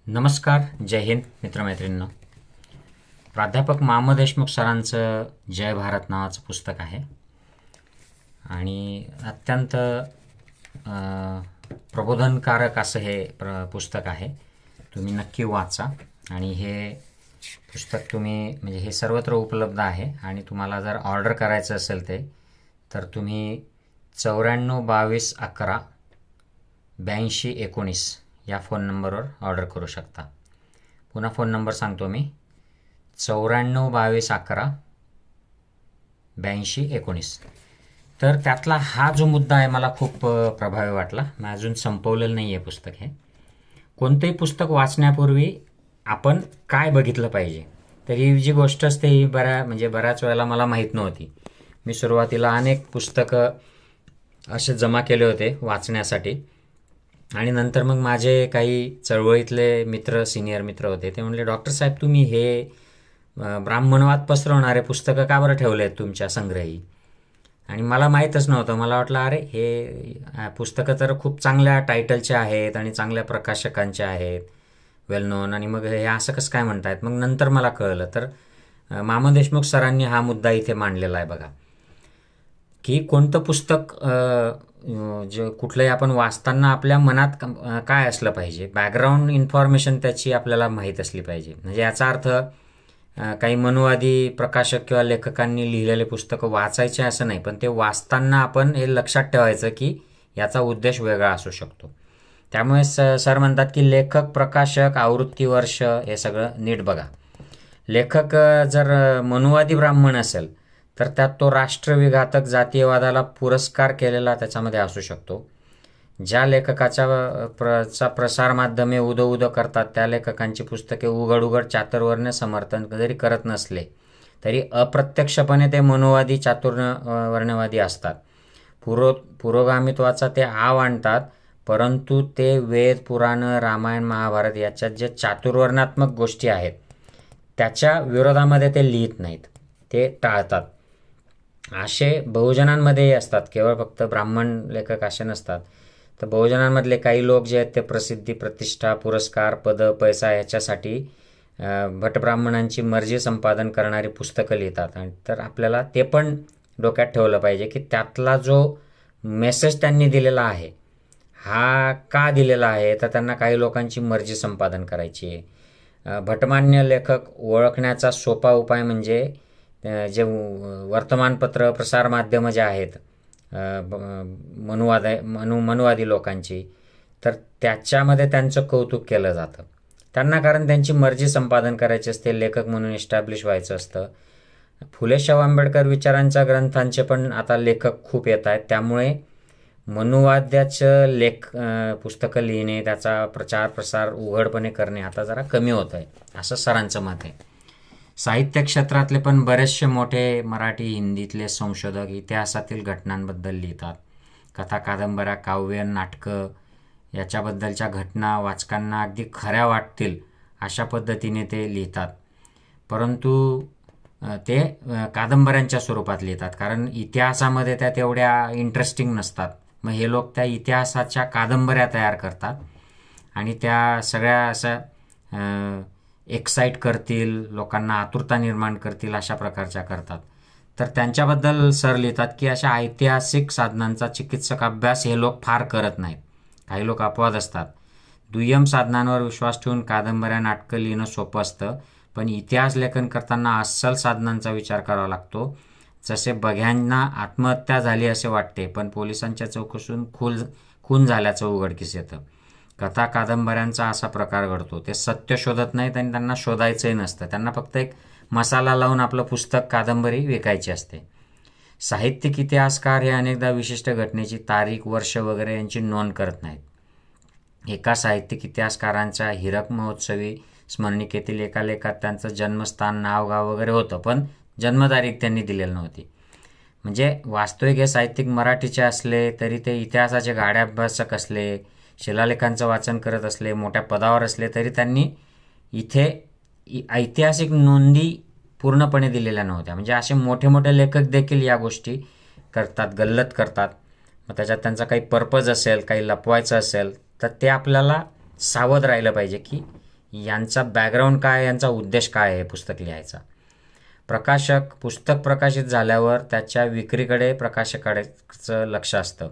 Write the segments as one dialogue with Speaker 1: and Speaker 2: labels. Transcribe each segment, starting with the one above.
Speaker 1: नमस्कार, जय हिंद मित्रमैत्रिणींनो. प्राध्यापक माम देशमुख सरांचं जय भारत नावाचं पुस्तक आहे आणि अत्यंत प्रबोधनकारक असं हे पुस्तक आहे. तुम्ही नक्की वाचा. आणि हे पुस्तक तुम्ही म्हणजे हे सर्वत्र उपलब्ध आहे आणि तुम्हाला जर ऑर्डर करायचं असेल तर तुम्ही 9422118219 या फोन नंबरवर ऑर्डर करू शकता. पुन्हा फोन नंबर सांगतो मी, 9422118219. तर त्यातला हा जो मुद्दा आहे मला खूप प्रभावी वाटला. मी अजून संपवलेलं नाही आहे पुस्तक हे. कोणतंही पुस्तक वाचण्यापूर्वी आपण काय बघितलं पाहिजे, तर ही जी गोष्ट असते ही बऱ्याच वेळेला मला माहीत नव्हती. मी सुरुवातीला अनेक पुस्तकं असे जमा केले होते वाचण्यासाठी आणि नंतर मग माझे काही चळवळीतले मित्र, सिनियर मित्र होते. ते म्हणले, डॉक्टर साहेब तुम्ही हे ब्राह्मणवाद पसरवणारे पुस्तकं का बरं ठेवले आहेत तुमच्या संग्रही? आणि मला माहीतच नव्हतं. मला वाटलं अरे हे पुस्तकं तर खूप चांगल्या टायटलचे आहेत आणि चांगल्या प्रकाशकांचे आहेत, वेल नोन, आणि मग हे असं कसं काय म्हणतायत. मग नंतर मला कळलं तर माम देशमुख सरांनी हा मुद्दा इथे मांडलेला आहे बघा, की कोणतं पुस्तक जे कुठलंही आपण वाचताना आपल्या मनात काय असलं पाहिजे, बॅकग्राऊंड इन्फॉर्मेशन त्याची आपल्याला माहीत असली पाहिजे. म्हणजे याचा अर्थ काही मनुवादी प्रकाशक किंवा लेखकांनी लिहिलेले पुस्तकं वाचायचे असं नाही, पण ते वाचताना आपण हे लक्षात ठेवायचं की याचा उद्देश वेगळा असू शकतो. त्यामुळे सर म्हणतात की लेखक, प्रकाशक, आवृत्ती वर्ष हे सगळं नीट बघा. लेखक जर मनुवादी ब्राह्मण असेल तर त्यात तो राष्ट्रविघातक जातीयवादाला पुरस्कार केलेला त्याच्यामध्ये असू शकतो. ज्या लेखकाचा प्रसार माध्यमे उदो करतात त्या लेखकांची पुस्तके उघड चातुर्वर्ण्य समर्थन जरी करत नसले तरी अप्रत्यक्षपणे ते मनुवादी, चातुर्वर्ण्यवादी असतात. पुरोगामित्वाचा ते आव आणतात, परंतु ते वेद, पुराण, रामायण, महाभारत याच्यात जे चातुर्वर्णात्मक गोष्टी आहेत त्याच्या विरोधामध्ये ते लिहित नाहीत, ते टाळतात. असे बहुजनांमध्येही असतात, केवळ फक्त ब्राह्मण लेखक असे नसतात. तर बहुजनांमधले काही लोक जे आहेत ते प्रसिद्धी, प्रतिष्ठा, पुरस्कार, पद, पैसा ह्याच्यासाठी भटब्राह्मणांची मर्जी संपादन करणारी पुस्तकं लिहितात. आणि तर आपल्याला ते पण डोक्यात ठेवलं पाहिजे की त्यातला जो मेसेज त्यांनी दिलेला आहे हा का दिलेला आहे, तर त्यांना काही लोकांची मर्जी संपादन करायची आहे. भटमान्य लेखक ओळखण्याचा सोपा उपाय म्हणजे जे वर्तमानपत्र, प्रसारमाध्यमं जे आहेत मनुवादी लोकांची, तर त्याच्यामध्ये त्यांचं कौतुक केलं जातं त्यांना, कारण त्यांची मर्जी संपादन करायची असते, लेखक म्हणून एस्टॅब्लिश व्हायचं असतं. फुले शाहू आंबेडकर विचारांच्या ग्रंथांचे पण आता लेखक खूप येत आहेत. त्यामुळे मनुवाद्याचं पुस्तकं लिहिणे, त्याचा प्रचार प्रसार उघडपणे करणे आता जरा कमी होत आहे, असं सरांचं मत आहे. साहित्य क्षेत्रातले पण बरेचसे मोठे मराठी, हिंदीतले संशोधक इतिहासातील घटनांबद्दल लिहितात. कथा, कादंबऱ्या, काव्य, नाटकं याच्याबद्दलच्या घटना वाचकांना अगदी खऱ्या वाटतील अशा पद्धतीने ते लिहितात. परंतु ते कादंबऱ्यांच्या स्वरूपात लिहितात, कारण इतिहासामध्ये त्या तेवढ्या इंटरेस्टिंग नसतात. मग हे लोक त्या इतिहासाच्या कादंबऱ्या तयार करतात आणि त्या सगळ्या असं एक्साईट करतील, लोकांना आतुरता निर्माण करतील अशा प्रकारच्या करतात. तर त्यांच्याबद्दल सर लिहितात की अशा ऐतिहासिक साधनांचा चिकित्सक अभ्यास हे लोक फार करत नाहीत. काही लोक अपवाद असतात. दुय्यम साधनांवर विश्वास ठेवून कादंबऱ्या, नाटकं लिहिणं सोपं असतं, पण इतिहास लेखन करताना अस्सल साधनांचा विचार करावा लागतो. जसे बघ्यांना आत्महत्या झाली असे वाटते, पण पोलिसांच्या चौकशीतून खून झाल्याचं उघडकीस येतं. कथा, कादंबऱ्यांचा असा प्रकार घडतो. ते सत्य शोधत नाहीत आणि त्यांना शोधायचंही नसतं. त्यांना फक्त एक मसाला लावून आपलं पुस्तक, कादंबरी विकायची असते. साहित्यिक इतिहासकार हे अनेकदा विशिष्ट घटनेची तारीख, वर्ष वगैरे यांची नोंद करत नाहीत. एका साहित्यिक इतिहासकारांच्या हीरक महोत्सवी स्मरणिकेतील एका लेखात त्यांचं जन्मस्थान, नाव, गाव वगैरे होतं, पण जन्मतारीख त्यांनी दिलेली नव्हती. म्हणजे वास्तविक हे साहित्यिक मराठीचे असले तरी ते इतिहासाचे गाढे अभ्यासक असले, शिलालेखांचं वाचन करत असले, मोठ्या पदावर असले तरी त्यांनी इथे ऐतिहासिक नोंदी पूर्णपणे दिलेल्या नव्हत्या. म्हणजे असे मोठे मोठे लेखक देखील या गोष्टी करतात, गल्लत करतात. मग त्याच्यात त्यांचा काही पर्पज असेल, काही लपवायचं असेल तर ते आपल्याला सावध राहिलं पाहिजे की यांचा बॅकग्राऊंड काय, यांचा उद्देश काय आहे पुस्तक लिहायचा. प्रकाशक पुस्तक प्रकाशित झाल्यावर त्याच्या विक्रीकडे प्रकाशकाचं लक्ष असतं.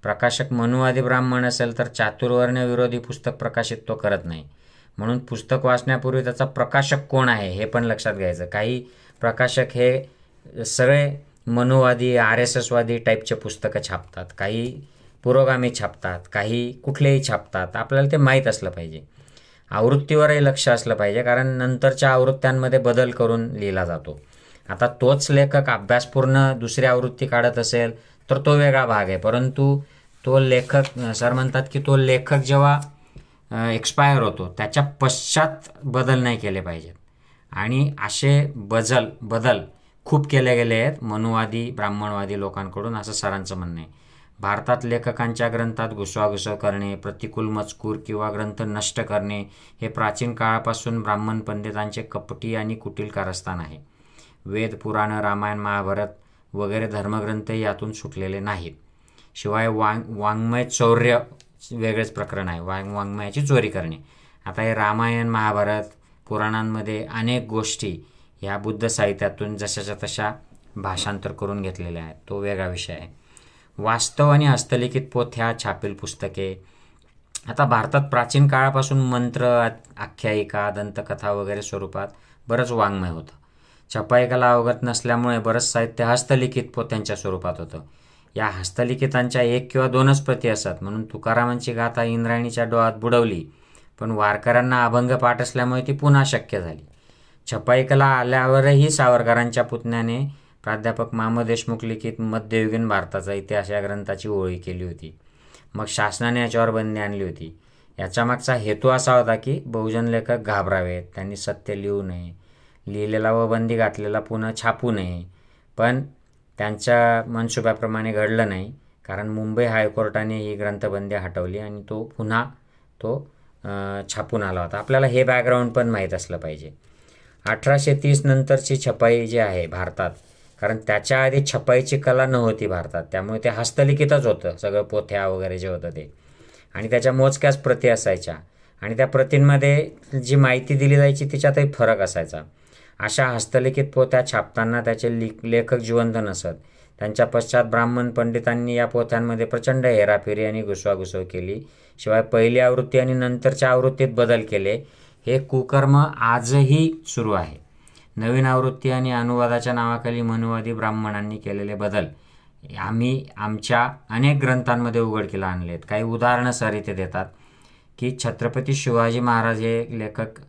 Speaker 1: प्रकाशक मनुवादी ब्राह्मण असेल तर चातुर्वर्ण्य विरोधी पुस्तक प्रकाशित तो करत नाही. म्हणून पुस्तक वाचण्यापूर्वी त्याचा प्रकाशक कोण आहे हे पण लक्षात घ्यायचं. काही प्रकाशक हे सगळे मनुवादी RSS वादी टाईपचे पुस्तकं छापतात, काही पुरोगामी छापतात, काही कुठलेही छापतात. आपल्याला ते माहीत असलं पाहिजे. आवृत्तीवरही लक्ष असलं पाहिजे, कारण नंतरच्या आवृत्त्यांमध्ये बदल करून लिहिला जातो. आता तोच लेखक अभ्यासपूर्ण दुसरी आवृत्ती काढत असेल तर तो वेगळा भाग आहे, परंतु तो लेखक, सर म्हणतात की तो लेखक जेव्हा एक्सपायर होतो त्याच्या पश्चात बदल नाही केले पाहिजेत. आणि असे बदल खूप केले गेले आहेत मनुवादी ब्राह्मणवादी लोकांकडून, असं सरांचं म्हणणं आहे. भारतात लेखकांच्या ग्रंथात घुसवाघुसव करणे, प्रतिकूल मजकूर किंवा ग्रंथ नष्ट करणे हे प्राचीन काळापासून ब्राह्मण पंडितांचे कपटी आणि कुटील कारस्थान आहे. वेद, पुराणं, रामायण, महाभारत वगैरे धर्मग्रंथही यातून सुटलेले नाहीत. शिवाय वाङ्मय चौर्य वेगळेच प्रकरण आहे, वाङ्मयाची चोरी करणे. आता हे रामायण, महाभारत, पुराणांमध्ये अनेक गोष्टी ह्या बुद्ध साहित्यातून जशाच्या तशा भाषांतर करून घेतलेल्या आहेत, तो वेगळा विषय आहे. वास्तव आणि हस्तलिखित पोथ्या, छापील पुस्तके. आता भारतात प्राचीन काळापासून मंत्र, आख्यायिका, दंतकथा वगैरे स्वरूपात बरंच वाङ्मय होतं. छपाईकला अवगत नसल्यामुळे बरंच साहित्य हस्तलिखित पोथ्यांच्या स्वरूपात होतं. या हस्तलिखितांच्या 1 किंवा 2च प्रती असत, म्हणून तुकारामांची गाथा इंद्रायणीच्या डोहात बुडवली, पण वारकऱ्यांना अभंग पाठ असल्यामुळे ती पुन्हा शक्य झाली. छपाईकला आल्यावरही सावरकरांच्या पुतण्याने प्राध्यापक माम देशमुख लिखित मध्ययुगीन भारताचा इतिहास या ग्रंथाची ओळी केली होती. मग शासनाने याच्यावर बंदी आणली होती. याच्या मागचा हेतू असा होता की बहुजन लेखक घाबरावेत, त्यांनी सत्य लिहू नये, लिहिलेला व बंदी घातलेला पुन्हा छापू नये. पण त्यांच्या मनसुब्याप्रमाणे घडलं नाही, कारण मुंबई हायकोर्टाने ही ग्रंथबंदी हटवली आणि तो पुन्हा छापून आला होता. आपल्याला हे बॅकग्राऊंड पण माहीत असलं पाहिजे. 1830 नंतरची छपाई जी आहे भारतात, कारण त्याच्या आधी छपाईची कला नव्हती भारतात, त्यामुळे ते हस्तलिखितच होतं सगळं, पोथ्या वगैरे जे होतं ते. आणि त्याच्या मोजक्याच प्रती असायच्या आणि त्या प्रतींमध्ये जी माहिती दिली जायची तिच्यातही फरक असायचा. अशा हस्तलिखित पोथ्या छापताना त्याचे लेखक जिवंत नसत. त्यांच्या पश्चात ब्राह्मण पंडितांनी या पोथ्यांमध्ये प्रचंड हेराफेरी आणि घुसवाघुसव केली. शिवाय पहिली आवृत्ती आणि नंतरच्या आवृत्तीत बदल केले. हे कुकर्म आजही सुरू आहे. नवीन आवृत्ती आणि अनुवादाच्या नावाखाली मनुवादी ब्राह्मणांनी केलेले बदल आम्ही आमच्या अनेक ग्रंथांमध्ये उघडकीला आणलेत. काही उदाहरणं सर इथे देतात की छत्रपती शिवाजी महाराज हे लेखक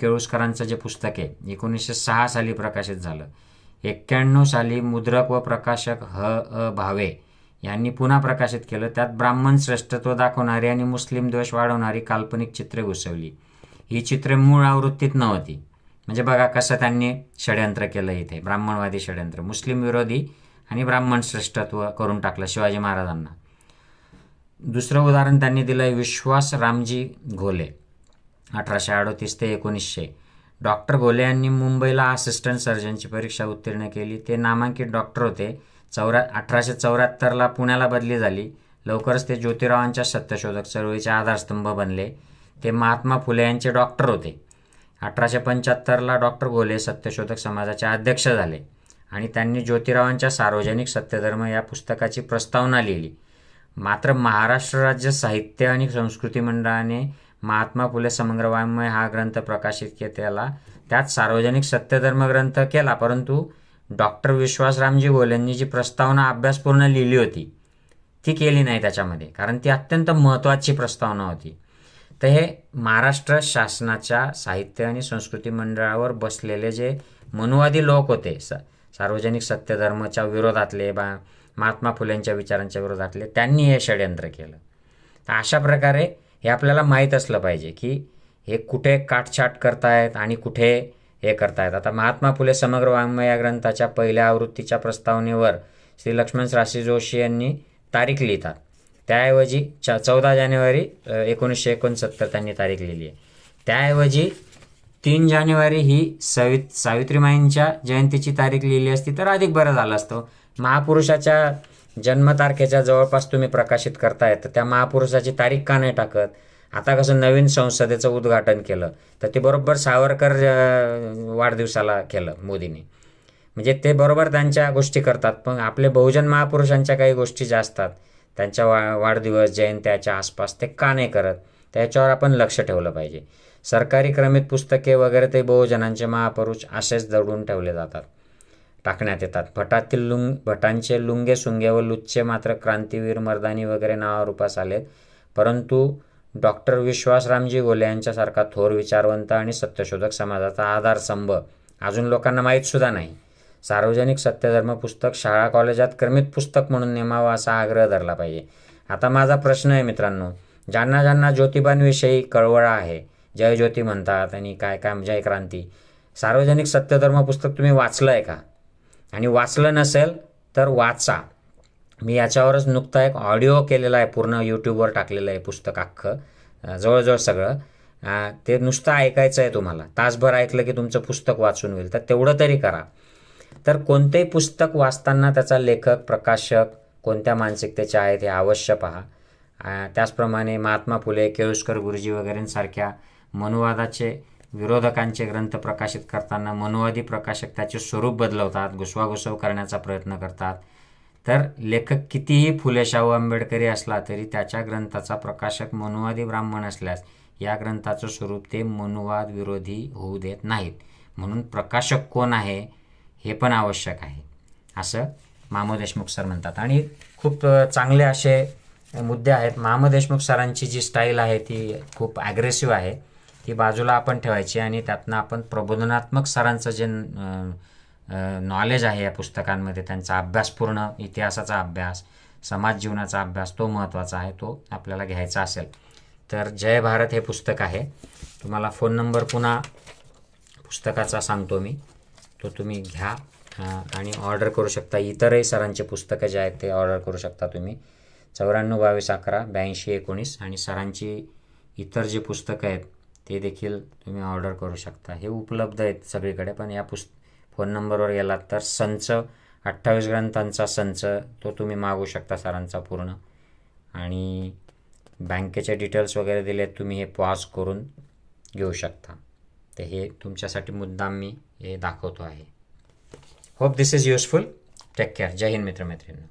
Speaker 1: केळुसकरांचं जे पुस्तक आहे 1906 साली प्रकाशित झालं. 91 साली मुद्रक व प्रकाशक भावे यांनी पुन्हा प्रकाशित केलं. त्यात ब्राह्मण श्रेष्ठत्व दाखवणारी आणि मुस्लिम द्वेष वाढवणारी काल्पनिक चित्रे घुसवली. ही चित्रे मूळ आवृत्तीत नव्हती. म्हणजे बघा कसं त्यांनी षड्यंत्र केलं इथे, ब्राह्मणवादी षड्यंत्र, मुस्लिम विरोधी आणि ब्राह्मण श्रेष्ठत्व करून टाकलं शिवाजी महाराजांना. दुसरं उदाहरण त्यांनी दिलं विश्वास रामजी घोले, 1838 ते 1900. डॉक्टर घोले यांनी मुंबईला असिस्टंट सर्जनची परीक्षा उत्तीर्ण केली. ते नामांकित डॉक्टर होते. 1874ला पुण्याला बदली झाली. लवकरच ते ज्योतिरावांच्या सत्यशोधक चळवळीचे आधारस्तंभ बनले. ते महात्मा फुले यांचे डॉक्टर होते. 1875ला डॉक्टर घोले सत्यशोधक समाजाचे अध्यक्ष झाले आणि त्यांनी ज्योतिरावांच्या सार्वजनिक सत्यधर्म या पुस्तकाची प्रस्तावना लिहिली. मात्र महाराष्ट्र राज्य साहित्य आणि संस्कृती मंडळाने महात्मा फुले समग्र वाङ्मय हा ग्रंथ प्रकाशित केला. त्यात सार्वजनिक सत्यधर्म ग्रंथ केला, परंतु डॉक्टर विश्वासरामजी घोलेंनी जी प्रस्तावना अभ्यासपूर्ण लिहिली होती ती केली नाही त्याच्यामध्ये, कारण ती अत्यंत महत्त्वाची प्रस्तावना होती. तर हे महाराष्ट्र शासनाच्या साहित्य आणि संस्कृती मंडळावर बसलेले जे मनुवादी लोक होते, सार्वजनिक सत्यधर्माच्या विरोधातले, महात्मा फुलेंच्या विचारांच्या विरोधातले, त्यांनी हे षड्यंत्र केलं. तर अशा प्रकारे हे आपल्याला माहीत असलं पाहिजे की हे कुठे काटछाट करतायत आणि कुठे हे करतायत. आता महात्मा फुले समग्र वाङ्मय या ग्रंथाच्या पहिल्या आवृत्तीच्या प्रस्तावनेवर श्री लक्ष्मणशास्त्री जोशी यांनी तारीख लिहितात. त्याऐवजी 14 जानेवारी 1969 त्यांनी तारीख लिहिली आहे. त्याऐवजी 3 जानेवारी ही सावित्रीमाईंच्या जयंतीची तारीख लिहिली असती तर अधिक बरं झालं असतं. महापुरुषाच्या जन्मतारखेच्या जवळपास तुम्ही प्रकाशित करताय, तर त्या महापुरुषाची तारीख का नाही टाकत? आता कसं नवीन संसदेचं उद्घाटन केलं तर ते बरोबर सावरकर वाढदिवसाला केलं मोदींनी. म्हणजे ते बरोबर त्यांच्या गोष्टी करतात, पण आपले बहुजन महापुरुषांच्या काही गोष्टी ज्या असतात त्यांच्या वाढदिवस जयंत्याच्या आसपास ते का नाही करत, त्याच्यावर आपण लक्ष ठेवलं पाहिजे. सरकारी क्रमित पुस्तके वगैरे ते बहुजनांचे महापुरुष असेच दडून ठेवले जातात, टाकण्यात येतात. भटांचे लुंगे सुंगे व लुच्चे मात्र क्रांतीवीर मर्दानी वगैरे नावारूपास आलेत, परंतु डॉक्टर विश्वासरामजी घोले यांच्यासारखा थोर विचारवंत आणि सत्यशोधक समाजाचा आधारस्तंभ अजून लोकांना माहीतसुद्धा नाही. सार्वजनिक सत्यधर्म पुस्तक शाळा कॉलेजात क्रमित पुस्तक म्हणून नेमावं असा आग्रह धरला पाहिजे. आता माझा प्रश्न आहे मित्रांनो, ज्यांना ज्यांना ज्योतिबांविषयी कळवळा आहे, जय ज्योती म्हणतात आणि काय काय जय क्रांती, सार्वजनिक सत्यधर्म पुस्तक तुम्ही वाचलं आहे का? आणि वाचलं नसेल तर वाचा. मी याच्यावरच नुकता एक ऑडिओ केलेला आहे, पूर्ण यूट्यूबवर टाकलेलं आहे पुस्तक अख्खं, जवळजवळ सगळं. ते नुसतं ऐकायचं आहे तुम्हाला. तासभर ऐकलं की तुमचं पुस्तक वाचून होईल, तर तेवढं तरी करा. तर कोणतेही पुस्तक वाचताना त्याचा लेखक प्रकाशक कोणत्या मानसिकतेचे आहेत हे अवश्य पहा. त्याचप्रमाणे महात्मा फुले, केळुस्कर गुरुजी वगैरेंसारख्या मनुवादाचे विरोधकांचे ग्रंथ प्रकाशित करताना मनुवादी प्रकाशक त्याचे स्वरूप बदलवतात, घुसवाघुसव करण्याचा प्रयत्न करतात. तर लेखक कितीही फुले शाहू आंबेडकरी असला तरी त्याच्या ग्रंथाचा प्रकाशक मनुवादी ब्राह्मण असल्यास या ग्रंथाचं स्वरूप ते मनुवाद विरोधी होऊ देत नाहीत. म्हणून प्रकाशक कोण आहे हे पण आवश्यक आहे, असं मामो देशमुख सर म्हणतात. आणि खूप चांगले असे मुद्दे आहेत. मामो देशमुख सरांची जी स्टाईल आहे ती खूप ॲग्रेसिव्ह आहे, ती बाजूला आपण ठेवायची आणि त्यातनं आपण प्रबोधनात्मक सरांचं जे नॉलेज आहे या पुस्तकांमध्ये, त्यांचा अभ्यास, पूर्ण इतिहासाचा अभ्यास, समाज जीवनाचा अभ्यास, तो महत्त्वाचा आहे, तो आपल्याला घ्यायचा असेल तर जय भारत हे पुस्तक आहे. तुम्हाला फोन नंबर पुन्हा पुस्तकाचा सांगतो मी, तो तुम्ही घ्या आणि ऑर्डर करू शकता. इतरही सरांचे पुस्तकं जे आहेत ते ऑर्डर करू शकता तुम्ही. 9422118219 आणि सरांची इतर जी पुस्तकं आहेत ते देखील तुम्ही ऑर्डर करू शकता. हे उपलब्ध आहेत सगळीकडे, पण या फोन नंबरवर गेलात तर संच 28 ग्रंथांचा संच तो तुम्ही मागू शकता सरांचा पूर्ण. आणि बँकेचे डिटेल्स वगैरे दिलेत, तुम्ही हे पॉज करून घेऊ शकता. तर हे तुमच्यासाठी मुद्दाम मी हे दाखवतो आहे. Hope this is useful. Take care. जय हिंद मित्रमैत्रिणी.